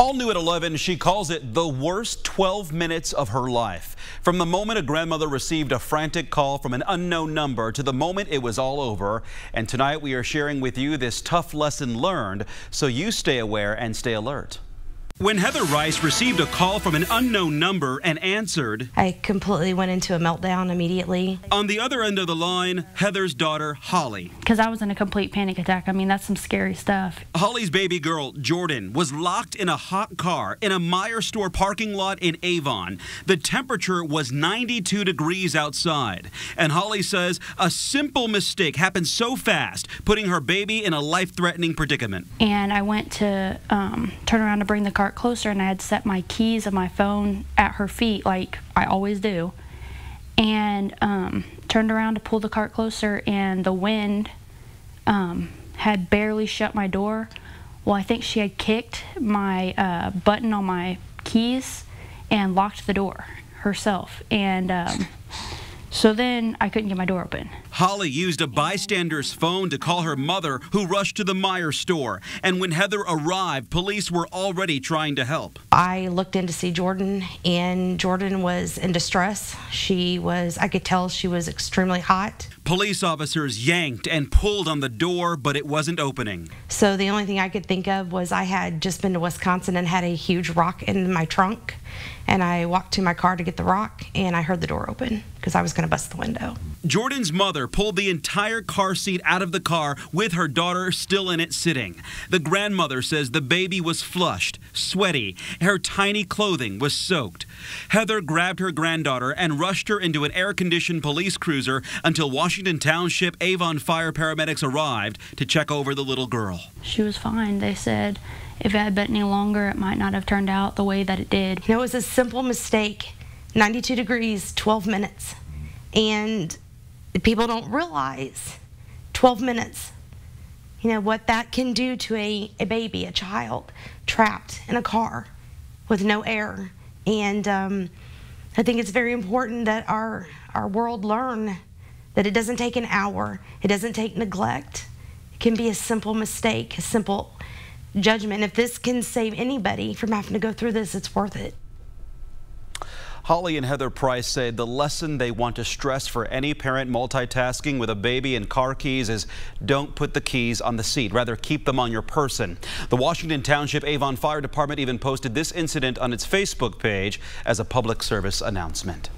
All new at 11, she calls it the worst 12 minutes of her life. From the moment a grandmother received a frantic call from an unknown number to the moment it was all over. And tonight we are sharing with you this tough lesson learned so you stay aware and stay alert. When Heather Rice received a call from an unknown number and answered, I completely went into a meltdown immediately. On the other end of the line, Heather's daughter, Holly. Because I was in a complete panic attack. I mean, that's some scary stuff. Holly's baby girl, Jordan, was locked in a hot car in a Meijer store parking lot in Avon. The temperature was 92 degrees outside. And Holly says a simple mistake happened so fast, putting her baby in a life-threatening predicament. And I went to turn around to bring the cart closer, and I had set my keys of my phone at her feet like I always do, and turned around to pull the cart closer, and the wind had barely shut my door. Well, I think she had kicked my button on my keys and locked the door herself, and so then I couldn't get my door open. Holly used a bystander's phone to call her mother, who rushed to the Meijer store. And when Heather arrived, police were already trying to help. I looked in to see Jordan, and Jordan was in distress. I could tell she was extremely hot. Police officers yanked and pulled on the door, but it wasn't opening. So the only thing I could think of was I had just been to Wisconsin and had a huge rock in my trunk. And I walked to my car to get the rock, and I heard the door open because I was going to bust the window. Jordan's mother pulled the entire car seat out of the car with her daughter still in it sitting. The grandmother says the baby was flushed, sweaty, her tiny clothing was soaked. Heather grabbed her granddaughter and rushed her into an air-conditioned police cruiser until Washington Township Avon fire paramedics arrived to check over the little girl. She was fine. They said if it had been any longer, it might not have turned out the way that it did. You know, it was a simple mistake. 92 degrees, 12 minutes. And people don't realize 12 minutes, you know, what that can do to a baby, a child, trapped in a car with no air. And I think it's very important that our world learn that it doesn't take an hour. It doesn't take neglect. It can be a simple mistake, a simple judgment. If this can save anybody from having to go through this, it's worth it. Holly and Heather Price say the lesson they want to stress for any parent multitasking with a baby and car keys is don't put the keys on the seat. Rather, keep them on your person. The Washington Township Avon Fire Department even posted this incident on its Facebook page as a public service announcement.